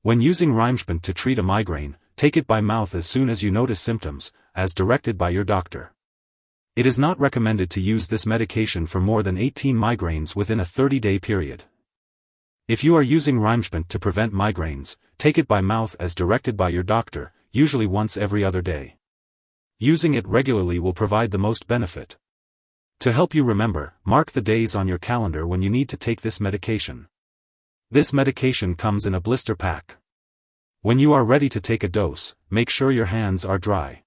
When using Rimegepant to treat a migraine, take it by mouth as soon as you notice symptoms, as directed by your doctor. It is not recommended to use this medication for more than 18 migraines within a 30-day period. If you are using Rimegepant to prevent migraines, take it by mouth as directed by your doctor, usually once every other day. Using it regularly will provide the most benefit. To help you remember, mark the days on your calendar when you need to take this medication. This medication comes in a blister pack. When you are ready to take a dose, make sure your hands are dry.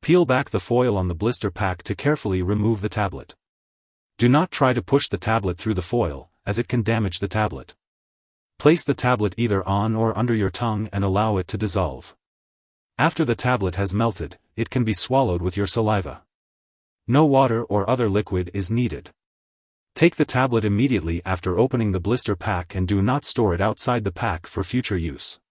Peel back the foil on the blister pack to carefully remove the tablet. Do not try to push the tablet through the foil, as it can damage the tablet. Place the tablet either on or under your tongue and allow it to dissolve. After the tablet has melted, it can be swallowed with your saliva. No water or other liquid is needed. Take the tablet immediately after opening the blister pack and do not store it outside the pack for future use.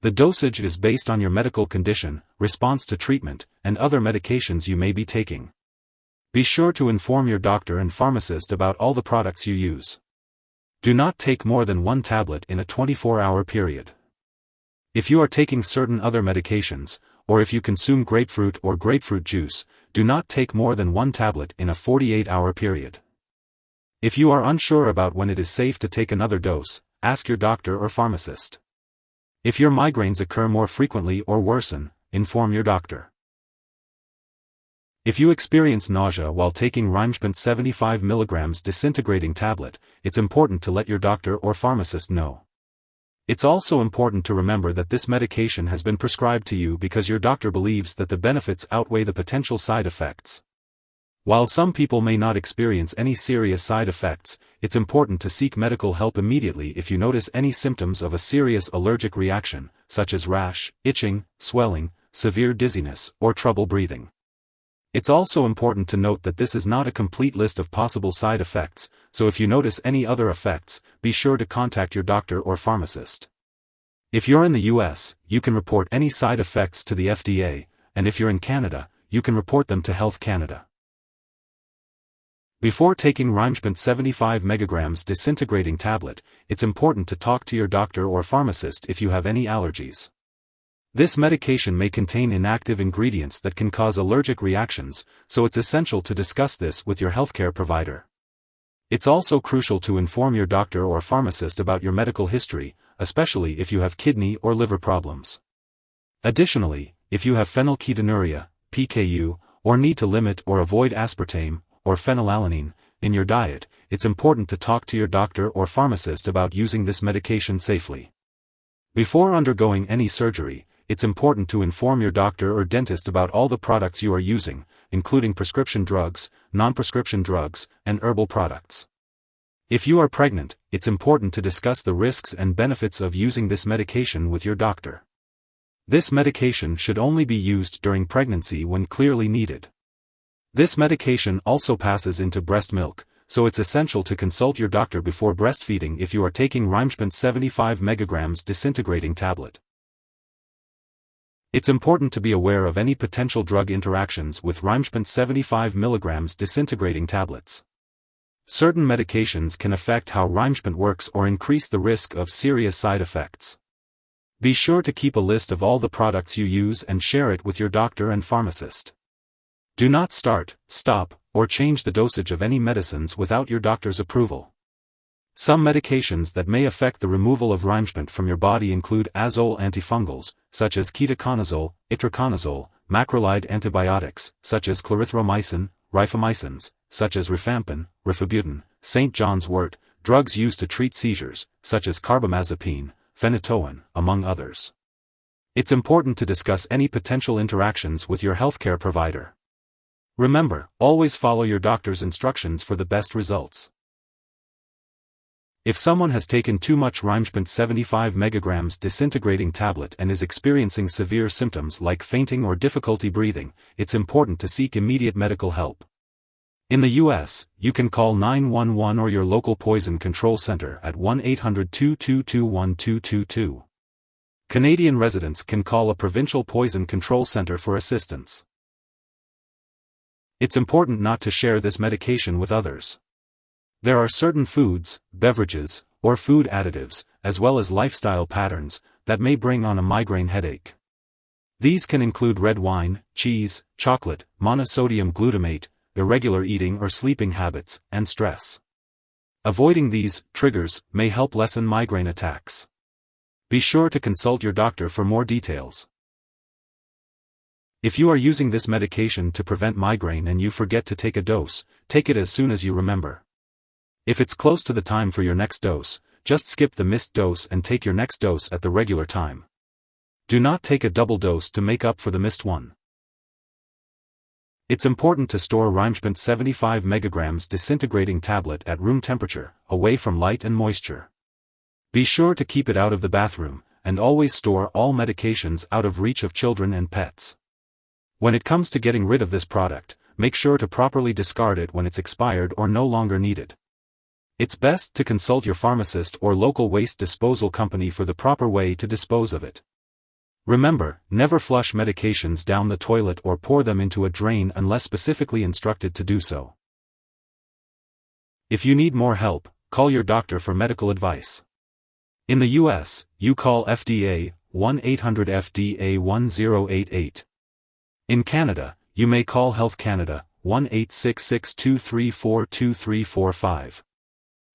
The dosage is based on your medical condition, response to treatment, and other medications you may be taking. Be sure to inform your doctor and pharmacist about all the products you use. Do not take more than one tablet in a 24-hour period. If you are taking certain other medications, or if you consume grapefruit or grapefruit juice, do not take more than one tablet in a 48-hour period. If you are unsure about when it is safe to take another dose, ask your doctor or pharmacist. If your migraines occur more frequently or worsen, inform your doctor. If you experience nausea while taking Rimegepant 75 mg disintegrating tablet, it's important to let your doctor or pharmacist know. It's also important to remember that this medication has been prescribed to you because your doctor believes that the benefits outweigh the potential side effects. While some people may not experience any serious side effects, it's important to seek medical help immediately if you notice any symptoms of a serious allergic reaction, such as rash, itching, swelling, severe dizziness, or trouble breathing. It's also important to note that this is not a complete list of possible side effects, so if you notice any other effects, be sure to contact your doctor or pharmacist. If you're in the US, you can report any side effects to the FDA, and if you're in Canada, you can report them to Health Canada. Before taking Rimegepant 75 mg disintegrating tablet, it's important to talk to your doctor or pharmacist if you have any allergies. This medication may contain inactive ingredients that can cause allergic reactions, so it's essential to discuss this with your healthcare provider. It's also crucial to inform your doctor or pharmacist about your medical history, especially if you have kidney or liver problems. Additionally, if you have phenylketonuria, PKU, or need to limit or avoid aspartame, or phenylalanine, in your diet, it's important to talk to your doctor or pharmacist about using this medication safely. Before undergoing any surgery, it's important to inform your doctor or dentist about all the products you are using, including prescription drugs, non-prescription drugs, and herbal products. If you are pregnant, it's important to discuss the risks and benefits of using this medication with your doctor. This medication should only be used during pregnancy when clearly needed. This medication also passes into breast milk, so it's essential to consult your doctor before breastfeeding if you are taking Rimegepant 75 mg disintegrating tablet. It's important to be aware of any potential drug interactions with Rimegepant 75 mg disintegrating tablets. Certain medications can affect how Rimegepant works or increase the risk of serious side effects. Be sure to keep a list of all the products you use and share it with your doctor and pharmacist. Do not start, stop, or change the dosage of any medicines without your doctor's approval. Some medications that may affect the removal of Rimegepant from your body include azole antifungals, such as ketoconazole, itraconazole, macrolide antibiotics, such as clarithromycin, rifamycins, such as rifampin, rifabutin, St. John's wort, drugs used to treat seizures, such as carbamazepine, phenytoin, among others. It's important to discuss any potential interactions with your healthcare provider. Remember, always follow your doctor's instructions for the best results. If someone has taken too much Rimegepant 75 mg disintegrating tablet and is experiencing severe symptoms like fainting or difficulty breathing, it's important to seek immediate medical help. In the US, you can call 911 or your local poison control center at 1-800-222-1222. Canadian residents can call a provincial poison control center for assistance. It's important not to share this medication with others. There are certain foods, beverages, or food additives, as well as lifestyle patterns, that may bring on a migraine headache. These can include red wine, cheese, chocolate, monosodium glutamate, irregular eating or sleeping habits, and stress. Avoiding these triggers may help lessen migraine attacks. Be sure to consult your doctor for more details. If you are using this medication to prevent migraine and you forget to take a dose, take it as soon as you remember. If it's close to the time for your next dose, just skip the missed dose and take your next dose at the regular time. Do not take a double dose to make up for the missed one. It's important to store Rimegepant 75 mg disintegrating tablet at room temperature, away from light and moisture. Be sure to keep it out of the bathroom, and always store all medications out of reach of children and pets. When it comes to getting rid of this product, make sure to properly discard it when it's expired or no longer needed. It's best to consult your pharmacist or local waste disposal company for the proper way to dispose of it. Remember, never flush medications down the toilet or pour them into a drain unless specifically instructed to do so. If you need more help, call your doctor for medical advice. In the US, you call FDA, 1-800-FDA-1088. In Canada, you may call Health Canada, 1-866-234-2345.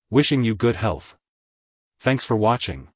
Wishing you good health. Thanks for watching.